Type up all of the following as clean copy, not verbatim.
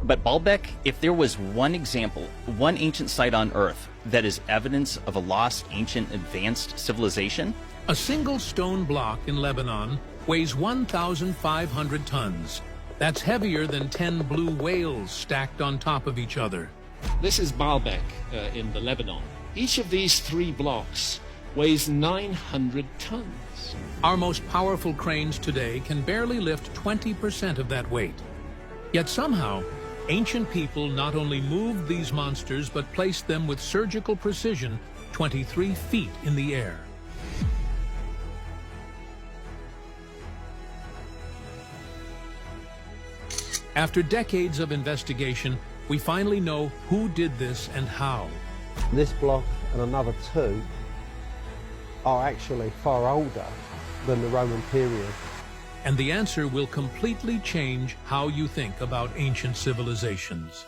But Baalbek, if there was one example, one ancient site on Earth that is evidence of a lost ancient advanced civilization, a single stone block in Lebanon weighs 1,500 tons. That's heavier than 10 blue whales stacked on top of each other. This is Baalbek in the Lebanon. Each of these 3 blocks weighs 900 tons. Our most powerful cranes today can barely lift 20% of that weight. Yet somehow, ancient people not only moved these monsters but placed them with surgical precision 23 feet in the air. After decades of investigation, we finally know who did this and how. This block and another 2 are actually far older than the Roman period. And the answer will completely change how you think about ancient civilizations.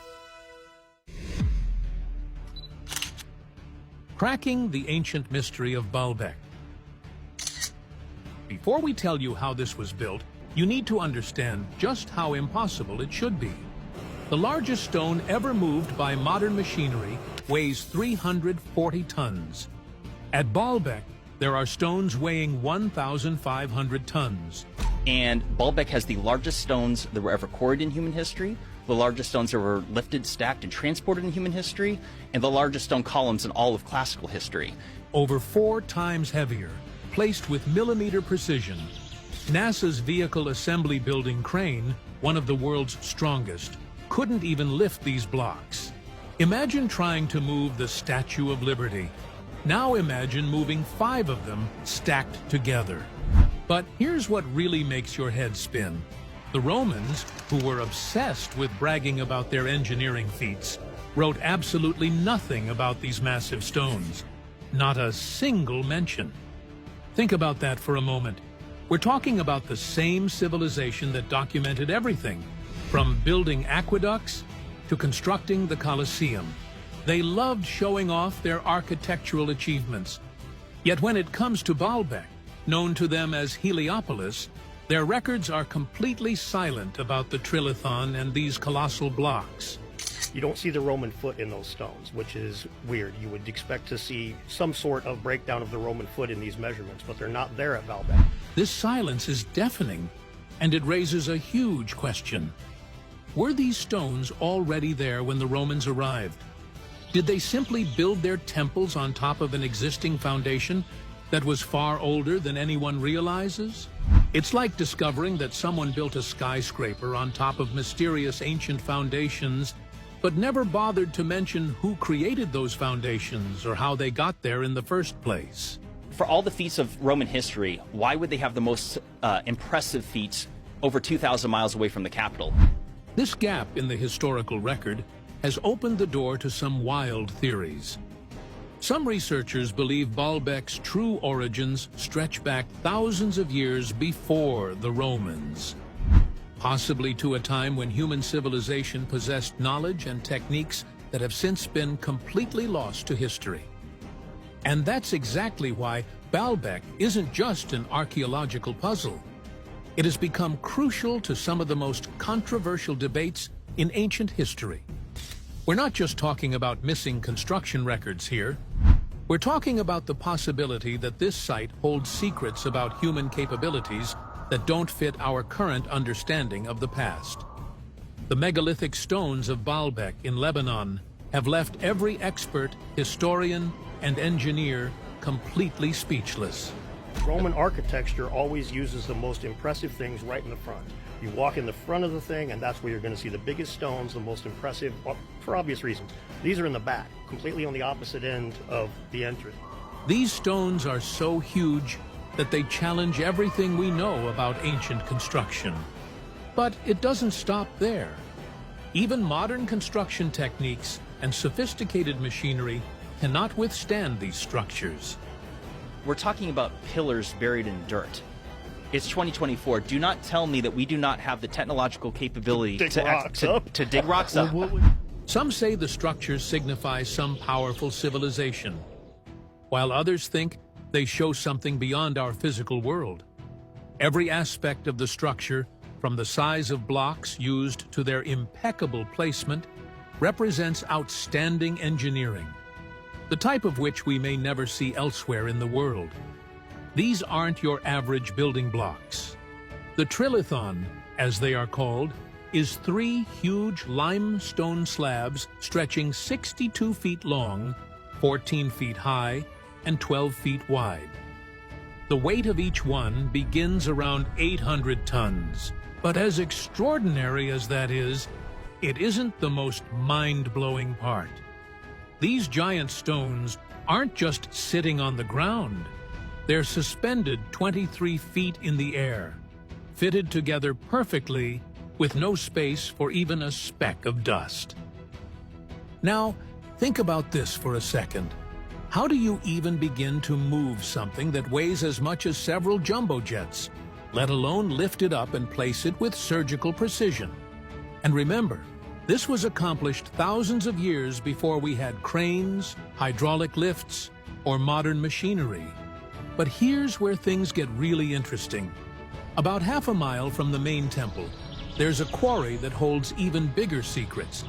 Cracking the ancient mystery of Baalbek. Before we tell you how this was built, you need to understand just how impossible it should be. The largest stone ever moved by modern machinery weighs 340 tons. At Baalbek, there are stones weighing 1,500 tons. And Baalbek has the largest stones that were ever quarried in human history, the largest stones that were lifted, stacked, and transported in human history, and the largest stone columns in all of classical history. Over 4 times heavier, placed with millimeter precision. NASA's Vehicle Assembly Building crane, one of the world's strongest, couldn't even lift these blocks. Imagine trying to move the Statue of Liberty. Now imagine moving 5 of them stacked together. But here's what really makes your head spin. The Romans, who were obsessed with bragging about their engineering feats, wrote absolutely nothing about these massive stones. Not a single mention. Think about that for a moment. We're talking about the same civilization that documented everything, from building aqueducts to constructing the Colosseum. They loved showing off their architectural achievements. Yet when it comes to Baalbek, known to them as Heliopolis, their records are completely silent about the trilithon and these colossal blocks. You don't see the Roman foot in those stones, which is weird. You would expect to see some sort of breakdown of the Roman foot in these measurements, but they're not there at Baalbek. This silence is deafening, and it raises a huge question. Were these stones already there when the Romans arrived? Did they simply build their temples on top of an existing foundation that was far older than anyone realizes? It's like discovering that someone built a skyscraper on top of mysterious ancient foundations, but never bothered to mention who created those foundations or how they got there in the first place. For all the feats of Roman history, why would they have the most impressive feats over 2,000 miles away from the capital? This gap in the historical record has opened the door to some wild theories. Some researchers believe Baalbek's true origins stretch back thousands of years before the Romans, possibly to a time when human civilization possessed knowledge and techniques that have since been completely lost to history. And that's exactly why Baalbek isn't just an archaeological puzzle. It has become crucial to some of the most controversial debates in ancient history. We're not just talking about missing construction records here. We're talking about the possibility that this site holds secrets about human capabilities that don't fit our current understanding of the past. The megalithic stones of Baalbek in Lebanon have left every expert, historian, and engineer completely speechless. Roman architecture always uses the most impressive things right in the front. You walk in the front of the thing, and that's where you're going to see the biggest stones, the most impressive, for obvious reasons. These are in the back, completely on the opposite end of the entrance. These stones are so huge that they challenge everything we know about ancient construction. But it doesn't stop there. Even modern construction techniques and sophisticated machinery cannot withstand these structures. We're talking about pillars buried in dirt. It's 2024. Do not tell me that we do not have the technological capability to dig rocks up. Some say the structures signify some powerful civilization, while others think they show something beyond our physical world. Every aspect of the structure, from the size of blocks used to their impeccable placement, represents outstanding engineering, the type of which we may never see elsewhere in the world. These aren't your average building blocks. The trilithon, as they are called, is 3 huge limestone slabs stretching 62 feet long, 14 feet high, and 12 feet wide. The weight of each one begins around 800 tons. But as extraordinary as that is, it isn't the most mind-blowing part. These giant stones aren't just sitting on the ground. They're suspended 23 feet in the air, fitted together perfectly with no space for even a speck of dust. Now, think about this for a second. How do you even begin to move something that weighs as much as several jumbo jets, let alone lift it up and place it with surgical precision? And remember, this was accomplished thousands of years before we had cranes, hydraulic lifts, or modern machinery. But here's where things get really interesting. About half a mile from the main temple, there's a quarry that holds even bigger secrets.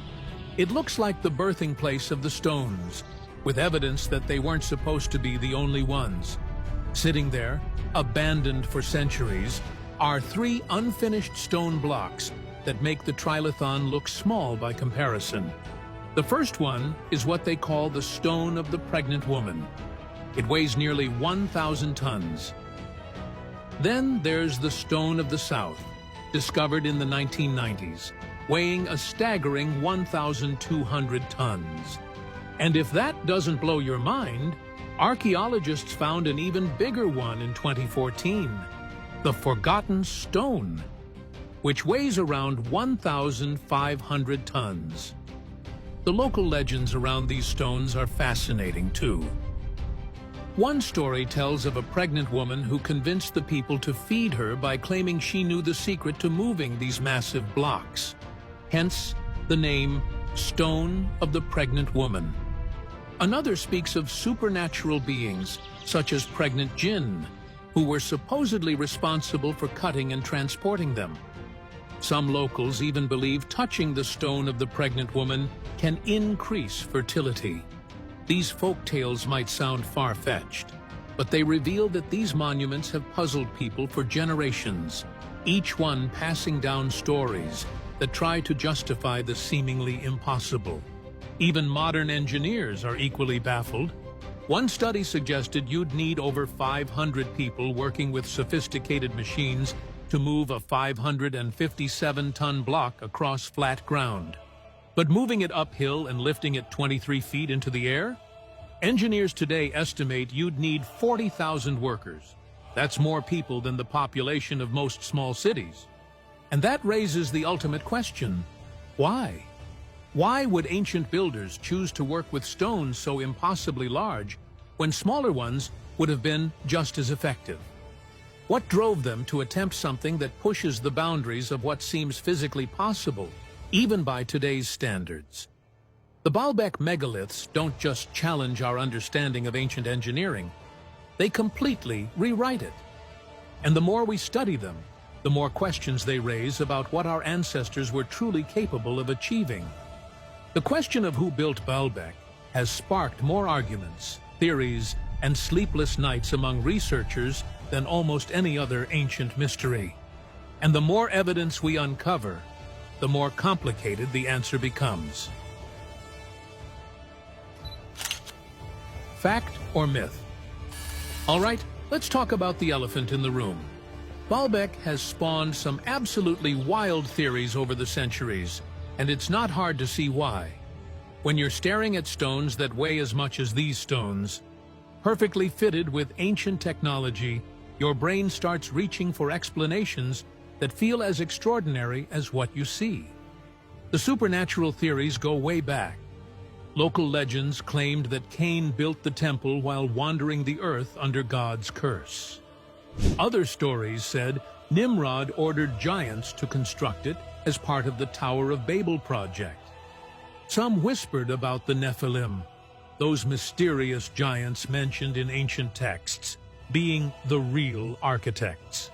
It looks like the birthing place of the stones, with evidence that they weren't supposed to be the only ones. Sitting there, abandoned for centuries, are 3 unfinished stone blocks that make the trilithon look small by comparison. The first one is what they call the Stone of the Pregnant Woman. It weighs nearly 1,000 tons. Then there's the Stone of the South, discovered in the 1990s, weighing a staggering 1,200 tons. And if that doesn't blow your mind, archaeologists found an even bigger one in 2014, the Forgotten Stone, which weighs around 1,500 tons. The local legends around these stones are fascinating too. One story tells of a pregnant woman who convinced the people to feed her by claiming she knew the secret to moving these massive blocks. Hence, the name Stone of the Pregnant Woman. Another speaks of supernatural beings, such as pregnant jinn, who were supposedly responsible for cutting and transporting them. Some locals even believe touching the Stone of the Pregnant Woman can increase fertility. These folk tales might sound far-fetched, but they reveal that these monuments have puzzled people for generations, each one passing down stories that try to justify the seemingly impossible. Even modern engineers are equally baffled. One study suggested you'd need over 500 people working with sophisticated machines to move a 557-ton block across flat ground. But moving it uphill and lifting it 23 feet into the air? Engineers today estimate you'd need 40,000 workers. That's more people than the population of most small cities. And that raises the ultimate question: why? Why would ancient builders choose to work with stones so impossibly large when smaller ones would have been just as effective? What drove them to attempt something that pushes the boundaries of what seems physically possible, even by today's standards? The Baalbek megaliths don't just challenge our understanding of ancient engineering, they completely rewrite it. And the more we study them, the more questions they raise about what our ancestors were truly capable of achieving. The question of who built Baalbek has sparked more arguments, theories, and sleepless nights among researchers than almost any other ancient mystery. And the more evidence we uncover, the more complicated the answer becomes. Fact or myth? All right, let's talk about the elephant in the room. Baalbek has spawned some absolutely wild theories over the centuries, and it's not hard to see why. When you're staring at stones that weigh as much as these stones, perfectly fitted with ancient technology, your brain starts reaching for explanations that feel as extraordinary as what you see. The supernatural theories go way back. Local legends claimed that Cain built the temple while wandering the earth under God's curse. Other stories said Nimrod ordered giants to construct it as part of the Tower of Babel project. Some whispered about the Nephilim, those mysterious giants mentioned in ancient texts, being the real architects.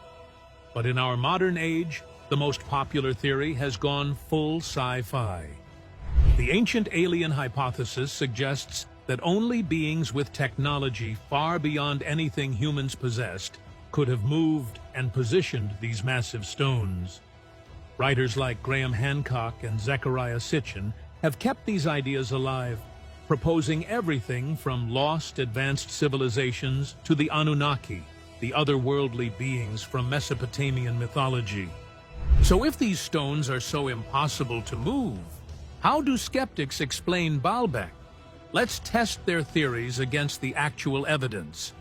But in our modern age, the most popular theory has gone full sci-fi. The ancient alien hypothesis suggests that only beings with technology far beyond anything humans possessed could have moved and positioned these massive stones. Writers like Graham Hancock and Zecharia Sitchin have kept these ideas alive, proposing everything from lost advanced civilizations to the Anunnaki, the otherworldly beings from Mesopotamian mythology. So if these stones are so impossible to move, how do skeptics explain Baalbek? Let's test their theories against the actual evidence,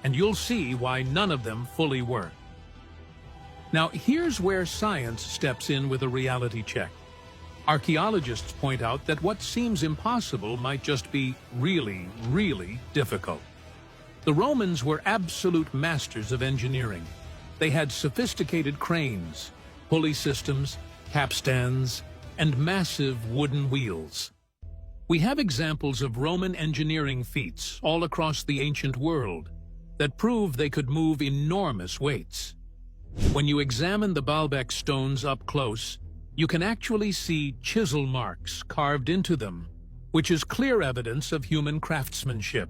and you'll see why none of them fully work. Now, here's where science steps in with a reality check. Archaeologists point out that what seems impossible might just be really, really difficult. The Romans were absolute masters of engineering. They had sophisticated cranes, pulley systems, capstans, and massive wooden wheels. We have examples of Roman engineering feats all across the ancient world that prove they could move enormous weights. When you examine the Baalbek stones up close, you can actually see chisel marks carved into them, which is clear evidence of human craftsmanship.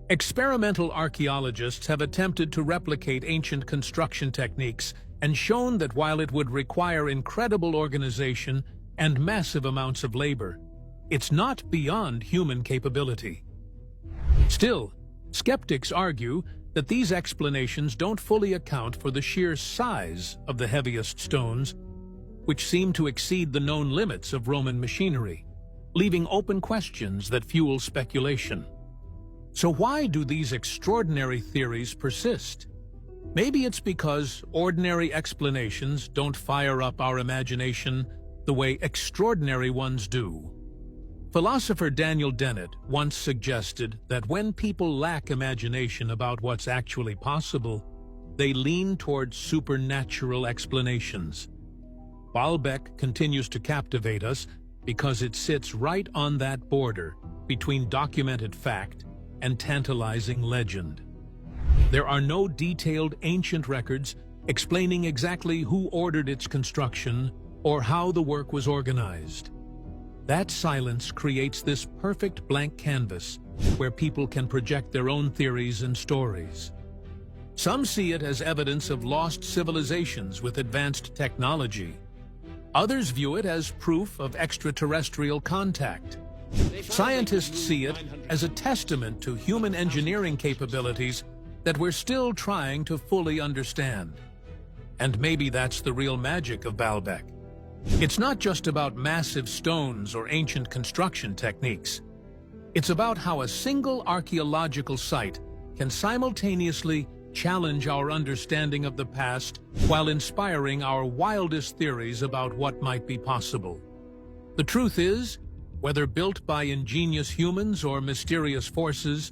Experimental archaeologists have attempted to replicate ancient construction techniques and shown that while it would require incredible organization and massive amounts of labor, it's not beyond human capability. Still, skeptics argue that these explanations don't fully account for the sheer size of the heaviest stones, which seem to exceed the known limits of Roman machinery, leaving open questions that fuel speculation. So why do these extraordinary theories persist? Maybe it's because ordinary explanations don't fire up our imagination the way extraordinary ones do. Philosopher Daniel Dennett once suggested that when people lack imagination about what's actually possible, they lean toward supernatural explanations. Baalbek continues to captivate us because it sits right on that border between documented fact and tantalizing legend. There are no detailed ancient records explaining exactly who ordered its construction or how the work was organized. That silence creates this perfect blank canvas where people can project their own theories and stories. Some see it as evidence of lost civilizations with advanced technology. Others view it as proof of extraterrestrial contact. Scientists see it as a testament to human engineering capabilities that we're still trying to fully understand. And maybe that's the real magic of Baalbek. It's not just about massive stones or ancient construction techniques. It's about how a single archaeological site can simultaneously challenge our understanding of the past while inspiring our wildest theories about what might be possible. The truth is, whether built by ingenious humans or mysterious forces,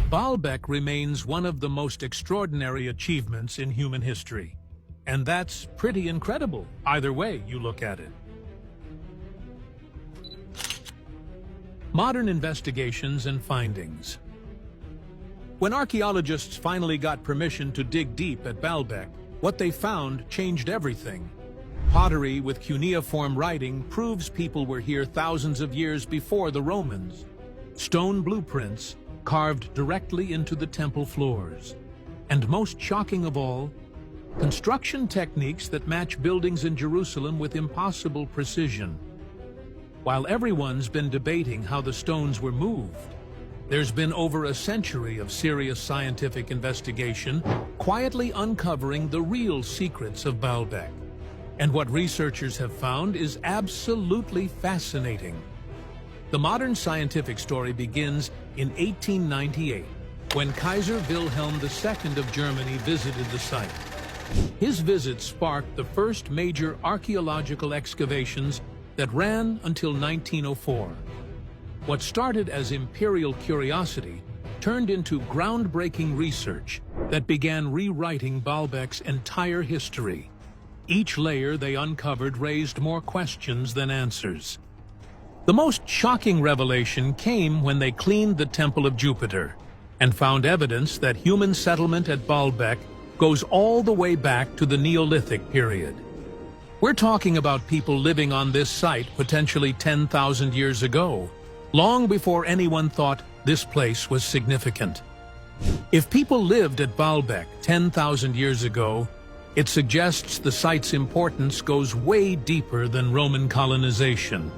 Baalbek remains one of the most extraordinary achievements in human history. And that's pretty incredible, either way you look at it. Modern investigations and findings. When archaeologists finally got permission to dig deep at Baalbek, what they found changed everything. Pottery with cuneiform writing proves people were here thousands of years before the Romans. Stone blueprints carved directly into the temple floors. And most shocking of all, construction techniques that match buildings in Jerusalem with impossible precision. While everyone's been debating how the stones were moved, there's been over a century of serious scientific investigation quietly uncovering the real secrets of Baalbek. And what researchers have found is absolutely fascinating. The modern scientific story begins in 1898, when Kaiser Wilhelm II of Germany visited the site. His visit sparked the first major archaeological excavations that ran until 1904. What started as imperial curiosity turned into groundbreaking research that began rewriting Baalbek's entire history. Each layer they uncovered raised more questions than answers. The most shocking revelation came when they cleaned the Temple of Jupiter and found evidence that human settlement at Baalbek goes all the way back to the Neolithic period. We're talking about people living on this site potentially 10,000 years ago, long before anyone thought this place was significant. If people lived at Baalbek 10,000 years ago, it suggests the site's importance goes way deeper than Roman colonization,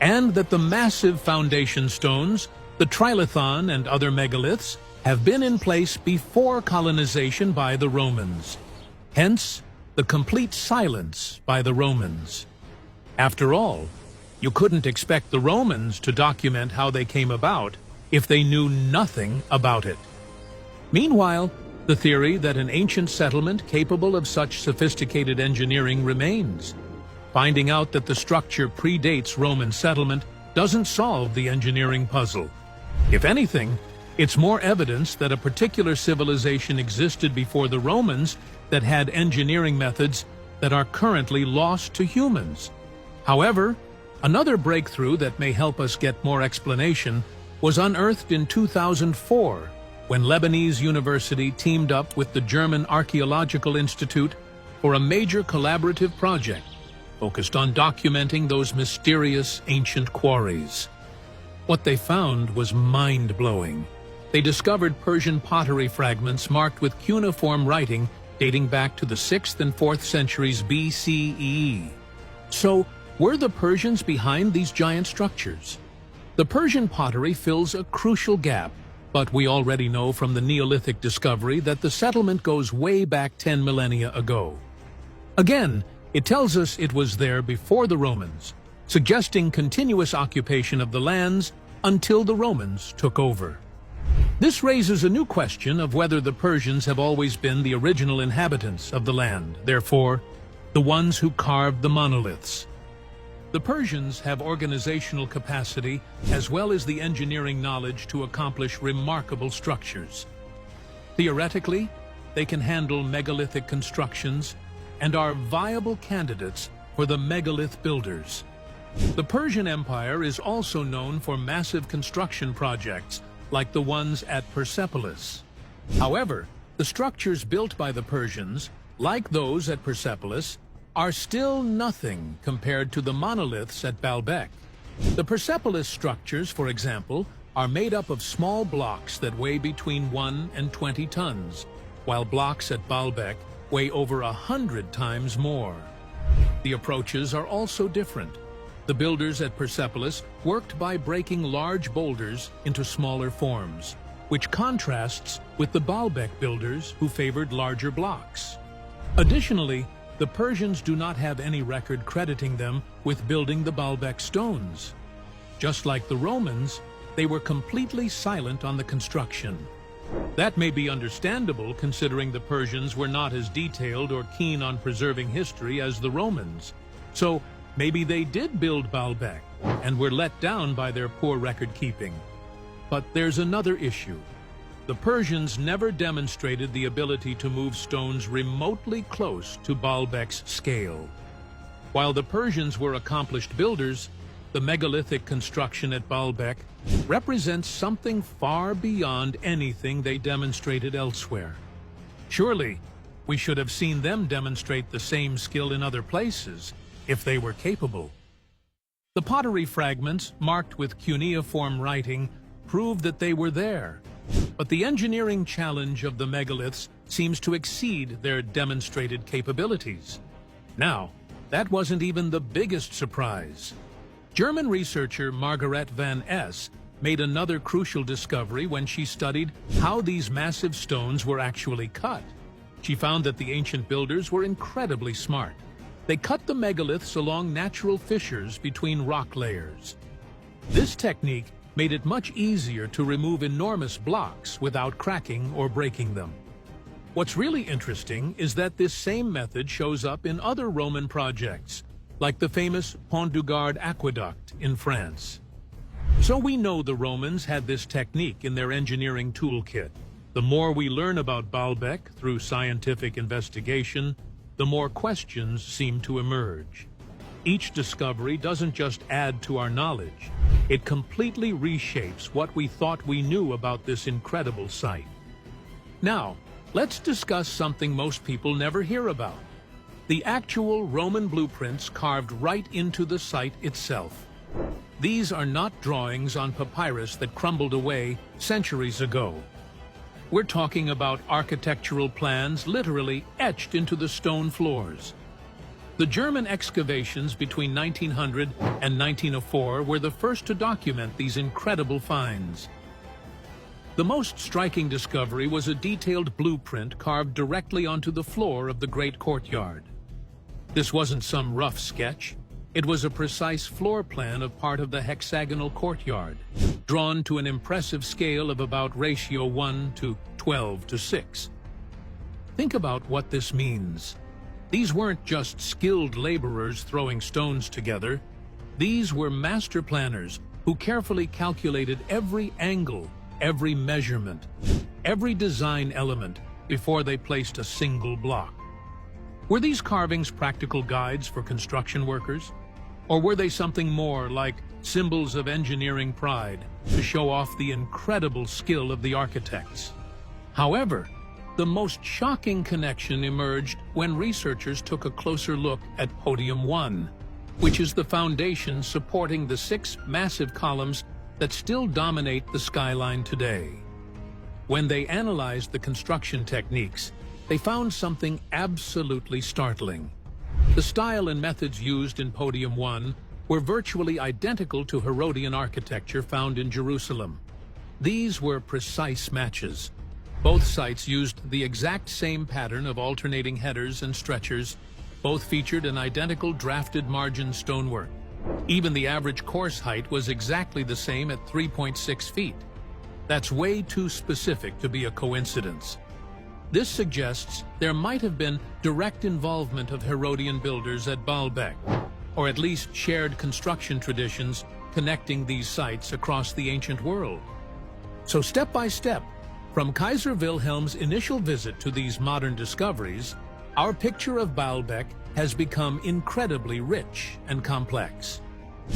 and that the massive foundation stones, the trilithon and other megaliths, have been in place before colonization by the Romans. Hence, the complete silence by the Romans. After all, you couldn't expect the Romans to document how they came about if they knew nothing about it. Meanwhile, the theory that an ancient settlement capable of such sophisticated engineering remains. Finding out that the structure predates Roman settlement doesn't solve the engineering puzzle. If anything, it's more evidence that a particular civilization existed before the Romans that had engineering methods that are currently lost to humans. However, another breakthrough that may help us get more explanation was unearthed in 2004 when Lebanese University teamed up with the German Archaeological Institute for a major collaborative project focused on documenting those mysterious ancient quarries. What they found was mind-blowing. They discovered Persian pottery fragments marked with cuneiform writing dating back to the 6th and 4th centuries BCE. So, were the Persians behind these giant structures? The Persian pottery fills a crucial gap, but we already know from the Neolithic discovery that the settlement goes way back 10 millennia ago. Again, it tells us it was there before the Romans, suggesting continuous occupation of the lands until the Romans took over. This raises a new question of whether the Persians have always been the original inhabitants of the land, therefore, the ones who carved the monoliths. The Persians have organizational capacity as well as the engineering knowledge to accomplish remarkable structures. Theoretically, they can handle megalithic constructions and are viable candidates for the megalith builders. The Persian Empire is also known for massive construction projects like the ones at Persepolis. However, the structures built by the Persians, like those at Persepolis, are still nothing compared to the monoliths at Baalbek. The Persepolis structures, for example, are made up of small blocks that weigh between 1 and 20 tons, while blocks at Baalbek weigh over 100 times more. The approaches are also different. The builders at Persepolis worked by breaking large boulders into smaller forms, which contrasts with the Baalbek builders who favored larger blocks. Additionally, the Persians do not have any record crediting them with building the Baalbek stones. Just like the Romans, they were completely silent on the construction. That may be understandable considering the Persians were not as detailed or keen on preserving history as the Romans. So maybe they did build Baalbek and were let down by their poor record-keeping. But there's another issue. The Persians never demonstrated the ability to move stones remotely close to Baalbek's scale. While the Persians were accomplished builders, the megalithic construction at Baalbek represents something far beyond anything they demonstrated elsewhere. Surely, we should have seen them demonstrate the same skill in other places, if they were capable. The pottery fragments, marked with cuneiform writing, prove that they were there. But the engineering challenge of the megaliths seems to exceed their demonstrated capabilities. Now, that wasn't even the biggest surprise. German researcher Margaret van Es made another crucial discovery when she studied how these massive stones were actually cut. She found that the ancient builders were incredibly smart. They cut the megaliths along natural fissures between rock layers. This technique made it much easier to remove enormous blocks without cracking or breaking them. What's really interesting is that this same method shows up in other Roman projects, like the famous Pont du Gard aqueduct in France. So we know the Romans had this technique in their engineering toolkit. The more we learn about Baalbek through scientific investigation, the more questions seem to emerge. Each discovery doesn't just add to our knowledge, it completely reshapes what we thought we knew about this incredible site. Now, let's discuss something most people never hear about: the actual Roman blueprints carved right into the site itself. These are not drawings on papyrus that crumbled away centuries ago. We're talking about architectural plans literally etched into the stone floors. The German excavations between 1900 and 1904 were the first to document these incredible finds. The most striking discovery was a detailed blueprint carved directly onto the floor of the great courtyard. This wasn't some rough sketch. It was a precise floor plan of part of the hexagonal courtyard, drawn to an impressive scale of about ratio 1 to 12 to 6. Think about what this means. These weren't just skilled laborers throwing stones together. These were master planners who carefully calculated every angle, every measurement, every design element before they placed a single block. Were these carvings practical guides for construction workers? Or were they something more, like symbols of engineering pride to show off the incredible skill of the architects? However, the most shocking connection emerged when researchers took a closer look at Podium 1, which is the foundation supporting the 6 massive columns that still dominate the skyline today. When they analyzed the construction techniques, they found something absolutely startling. The style and methods used in Podium 1 were virtually identical to Herodian architecture found in Jerusalem. These were precise matches. Both sites used the exact same pattern of alternating headers and stretchers. Both featured an identical drafted margin stonework. Even the average course height was exactly the same at 3.6 feet. That's way too specific to be a coincidence. This suggests there might have been direct involvement of Herodian builders at Baalbek, or at least shared construction traditions connecting these sites across the ancient world. So step by step, from Kaiser Wilhelm's initial visit to these modern discoveries, our picture of Baalbek has become incredibly rich and complex.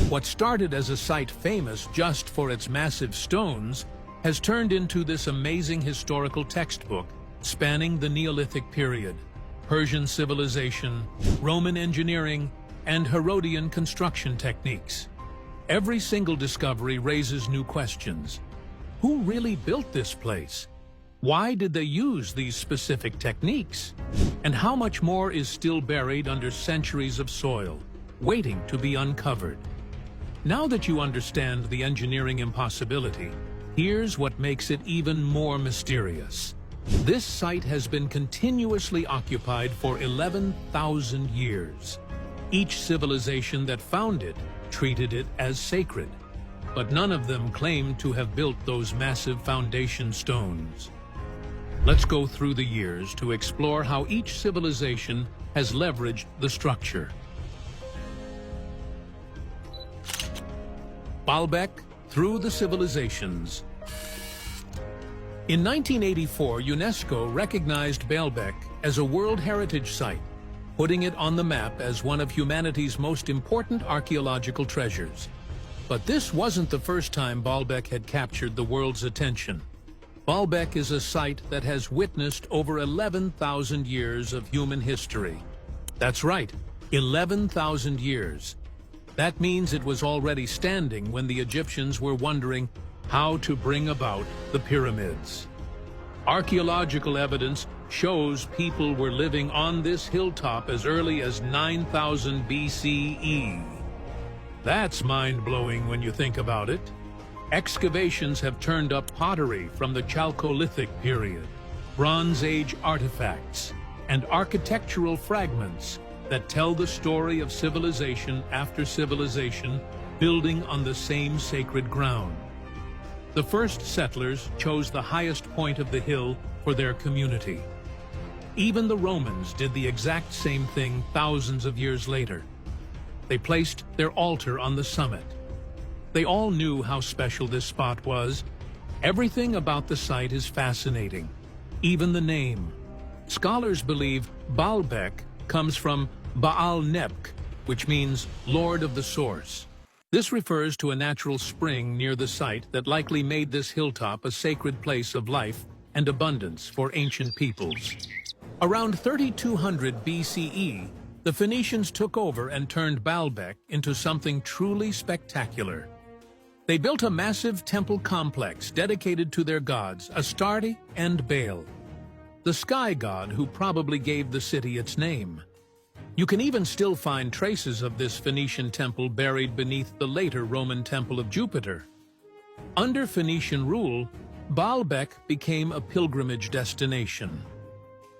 What started as a site famous just for its massive stones has turned into this amazing historical textbook spanning the Neolithic period, Persian civilization, Roman engineering, and Herodian construction techniques. Every single discovery raises new questions. Who really built this place? Why did they use these specific techniques? And how much more is still buried under centuries of soil, waiting to be uncovered? Now that you understand the engineering impossibility, here's what makes it even more mysterious. This site has been continuously occupied for 11,000 years. Each civilization that found it treated it as sacred, but none of them claimed to have built those massive foundation stones. Let's go through the years to explore how each civilization has leveraged the structure. Baalbek through the civilizations. In 1984, UNESCO recognized Baalbek as a World Heritage Site, putting it on the map as one of humanity's most important archaeological treasures. But this wasn't the first time Baalbek had captured the world's attention. Baalbek is a site that has witnessed over 11,000 years of human history. That's right, 11,000 years. That means it was already standing when the Egyptians were wondering how to bring about the pyramids. Archaeological evidence shows people were living on this hilltop as early as 9000 BCE. That's mind-blowing when you think about it. Excavations have turned up pottery from the Chalcolithic period, Bronze Age artifacts, and architectural fragments that tell the story of civilization after civilization building on the same sacred ground. The first settlers chose the highest point of the hill for their community. Even the Romans did the exact same thing thousands of years later. They placed their altar on the summit. They all knew how special this spot was. Everything about the site is fascinating, even the name. Scholars believe Baalbek comes from Baal Nebk, which means Lord of the Source. This refers to a natural spring near the site that likely made this hilltop a sacred place of life and abundance for ancient peoples. Around 3200 BCE, the Phoenicians took over and turned Baalbek into something truly spectacular. They built a massive temple complex dedicated to their gods, Astarte and Baal, the sky god who probably gave the city its name. You can even still find traces of this Phoenician temple buried beneath the later Roman temple of Jupiter. Under Phoenician rule, Baalbek became a pilgrimage destination.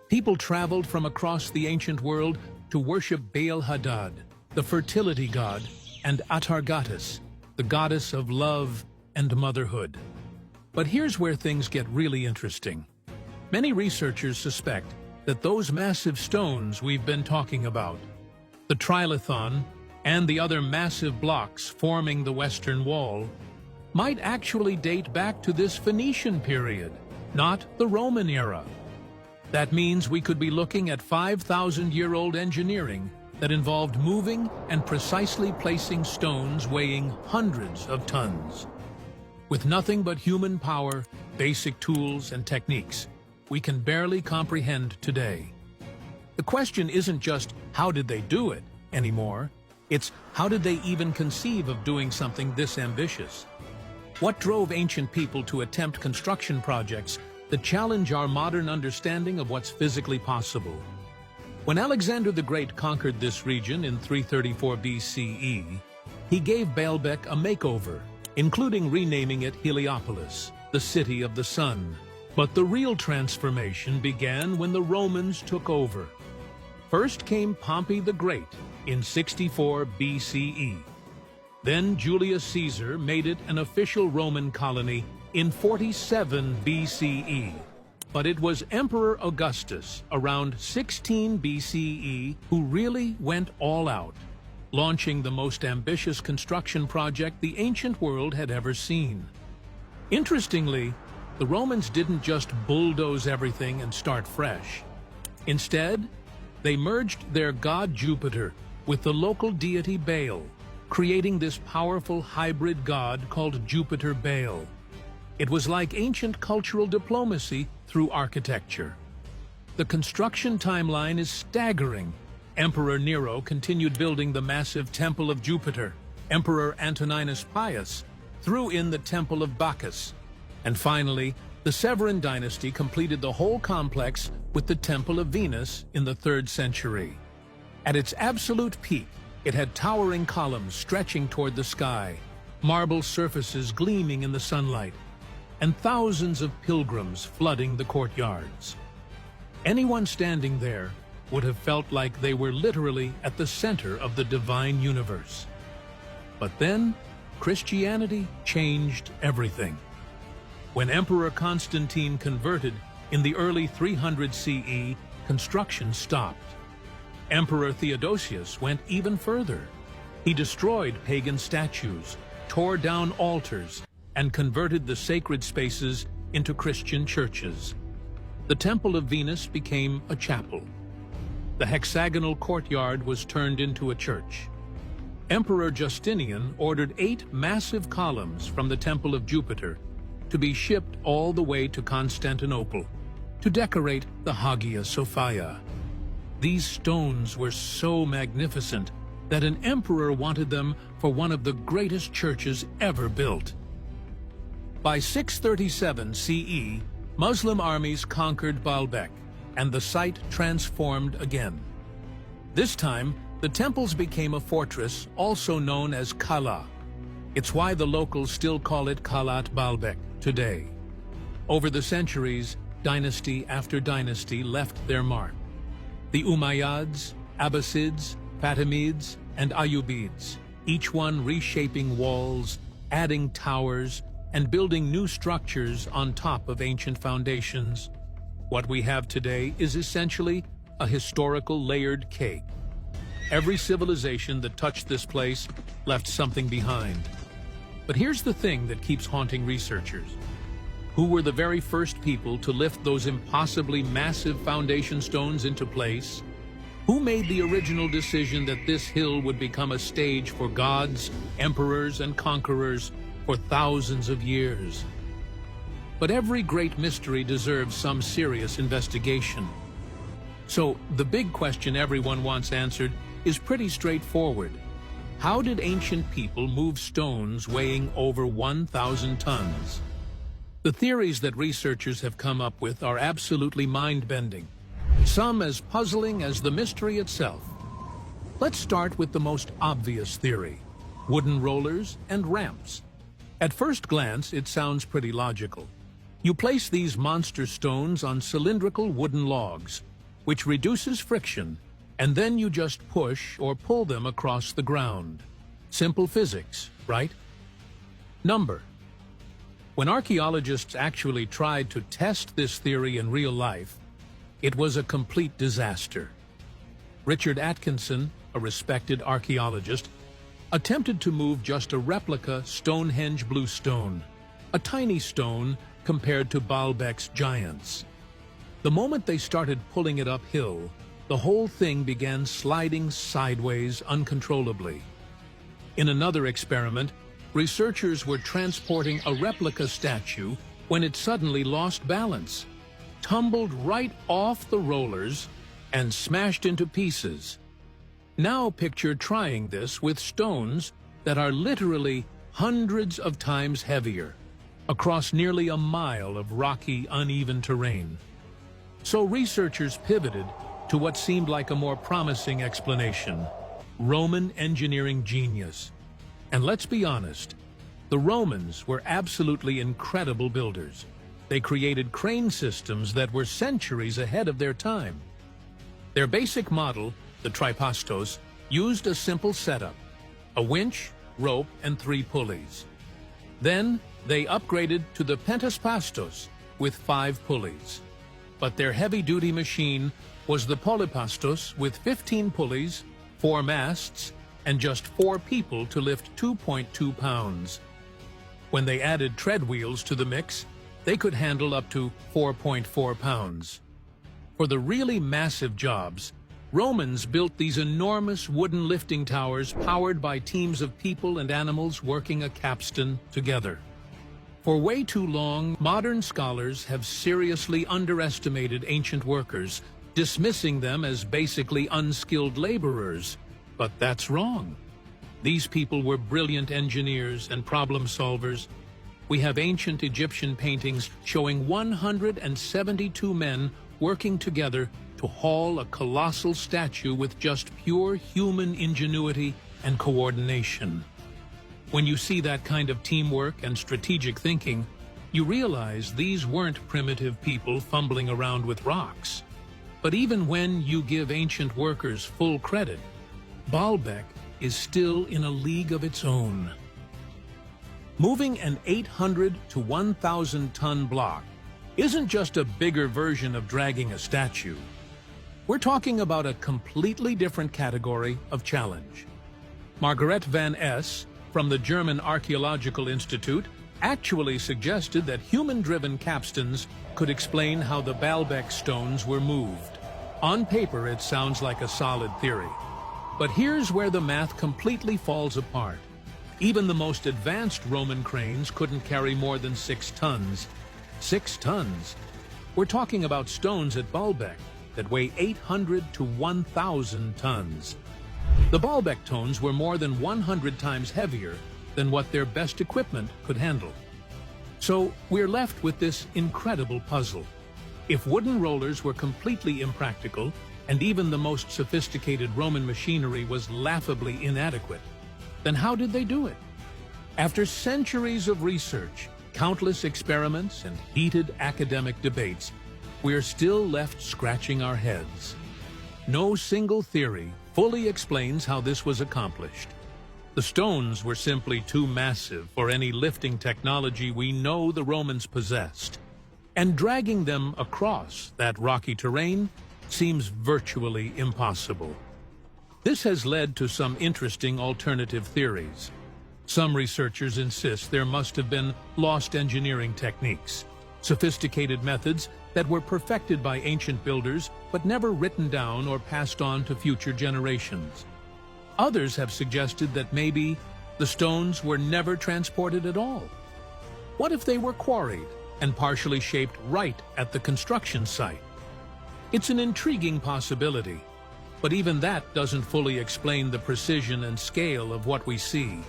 People traveled from across the ancient world to worship Baal-Hadad, the fertility god, and Atargatis, the goddess of love and motherhood. But here's where things get really interesting. Many researchers suspect that those massive stones we've been talking about, the trilithon and the other massive blocks forming the Western Wall, might actually date back to this Phoenician period, not the Roman era. That means we could be looking at 5,000-year-old engineering that involved moving and precisely placing stones weighing hundreds of tons. With nothing but human power, basic tools, and techniques we can barely comprehend today. The question isn't just how did they do it anymore, it's how did they even conceive of doing something this ambitious? What drove ancient people to attempt construction projects that challenge our modern understanding of what's physically possible? When Alexander the Great conquered this region in 334 BCE, he gave Baalbek a makeover, including renaming it Heliopolis, the city of the sun. But the real transformation began when the Romans took over. First came Pompey the Great in 64 BCE. Then Julius Caesar made it an official Roman colony in 47 BCE. But it was Emperor Augustus around 16 BCE who really went all out, launching the most ambitious construction project the ancient world had ever seen. Interestingly, the Romans didn't just bulldoze everything and start fresh. Instead, they merged their god Jupiter with the local deity Baal, creating this powerful hybrid god called Jupiter Baal. It was like ancient cultural diplomacy through architecture. The construction timeline is staggering. Emperor Nero continued building the massive Temple of Jupiter. Emperor Antoninus Pius threw in the Temple of Bacchus. And finally, the Severan dynasty completed the whole complex with the Temple of Venus in the 3rd century. At its absolute peak, it had towering columns stretching toward the sky, marble surfaces gleaming in the sunlight, and thousands of pilgrims flooding the courtyards. Anyone standing there would have felt like they were literally at the center of the divine universe. But then, Christianity changed everything. When Emperor Constantine converted in the early 300 CE, construction stopped. Emperor Theodosius went even further. He destroyed pagan statues, tore down altars, and converted the sacred spaces into Christian churches. The Temple of Venus became a chapel. The hexagonal courtyard was turned into a church. Emperor Justinian ordered 8 massive columns from the Temple of Jupiter to be shipped all the way to Constantinople to decorate the Hagia Sophia. These stones were so magnificent that an emperor wanted them for one of the greatest churches ever built. By 637 CE, Muslim armies conquered Baalbek, and the site transformed again. This time, the temples became a fortress also known as Kala. It's why the locals still call it Kalat Baalbek today. Over the centuries, dynasty after dynasty left their mark. The Umayyads, Abbasids, Fatimids, and Ayyubids, each one reshaping walls, adding towers, and building new structures on top of ancient foundations. What we have today is essentially a historical layered cake. Every civilization that touched this place left something behind. But here's the thing that keeps haunting researchers. Who were the very first people to lift those impossibly massive foundation stones into place? Who made the original decision that this hill would become a stage for gods, emperors, and conquerors for thousands of years? But every great mystery deserves some serious investigation. So the big question everyone wants answered is pretty straightforward. How did ancient people move stones weighing over 1,000 tons? The theories that researchers have come up with are absolutely mind-bending, some as puzzling as the mystery itself. Let's start with the most obvious theory: wooden rollers and ramps. At first glance, it sounds pretty logical. You place these monster stones on cylindrical wooden logs, which reduces friction, and then you just push or pull them across the ground. Simple physics, right? When archaeologists actually tried to test this theory in real life, it was a complete disaster. Richard Atkinson, a respected archaeologist, attempted to move just a replica Stonehenge blue stone, a tiny stone compared to Baalbek's giants. The moment they started pulling it uphill, the whole thing began sliding sideways uncontrollably. In another experiment, researchers were transporting a replica statue when it suddenly lost balance, tumbled right off the rollers, and smashed into pieces. Now picture trying this with stones that are literally hundreds of times heavier, across nearly a mile of rocky, uneven terrain. So researchers pivoted to what seemed like a more promising explanation: Roman engineering genius. And let's be honest, the Romans were absolutely incredible builders. They created crane systems that were centuries ahead of their time. Their basic model, the tripastos, used a simple setup: a winch, rope, and 3 pulleys. Then they upgraded to the pentaspastos with 5 pulleys. But their heavy-duty machine was the polypastos with 15 pulleys, 4 masts, and just 4 people to lift 2.2 pounds. When they added tread wheels to the mix, they could handle up to 4.4 pounds. For the really massive jobs, Romans built these enormous wooden lifting towers powered by teams of people and animals working a capstan together. For way too long, modern scholars have seriously underestimated ancient workers, dismissing them as basically unskilled laborers. But that's wrong. These people were brilliant engineers and problem solvers. We have ancient Egyptian paintings showing 172 men working together to haul a colossal statue with just pure human ingenuity and coordination. When you see that kind of teamwork and strategic thinking, you realize these weren't primitive people fumbling around with rocks. But even when you give ancient workers full credit, Baalbek is still in a league of its own. Moving an 800 to 1,000 ton block isn't just a bigger version of dragging a statue. We're talking about a completely different category of challenge. Margaret van Es, from the German Archaeological Institute, actually suggested that human-driven capstans could explain how the Baalbek stones were moved. On paper, it sounds like a solid theory. But here's where the math completely falls apart. Even the most advanced Roman cranes couldn't carry more than 6 tons. 6 tons? We're talking about stones at Baalbek that weigh 800 to 1,000 tons. The Baalbek stones were more than 100 times heavier than what their best equipment could handle. So we're left with this incredible puzzle. If wooden rollers were completely impractical, and even the most sophisticated Roman machinery was laughably inadequate, then how did they do it? After centuries of research, countless experiments, and heated academic debates, we're still left scratching our heads. No single theory fully explains how this was accomplished. The stones were simply too massive for any lifting technology we know the Romans possessed, and dragging them across that rocky terrain seems virtually impossible. This has led to some interesting alternative theories. Some researchers insist there must have been lost engineering techniques, sophisticated methods that were perfected by ancient builders but never written down or passed on to future generations. Others have suggested that maybe the stones were never transported at all. What if they were quarried and partially shaped right at the construction site? It's an intriguing possibility, but even that doesn't fully explain the precision and scale of what we see.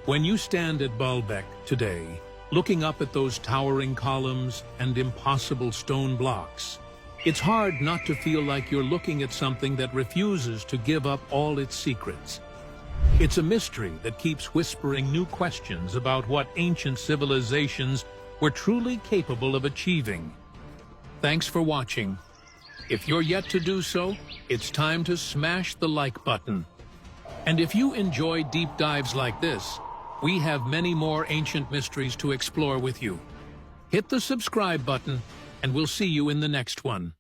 When you stand at Baalbek today, looking up at those towering columns and impossible stone blocks, it's hard not to feel like you're looking at something that refuses to give up all its secrets. It's a mystery that keeps whispering new questions about what ancient civilizations were truly capable of achieving. Thanks for watching. If you're yet to do so, it's time to smash the like button. And if you enjoy deep dives like this, we have many more ancient mysteries to explore with you. Hit the subscribe button, and we'll see you in the next one.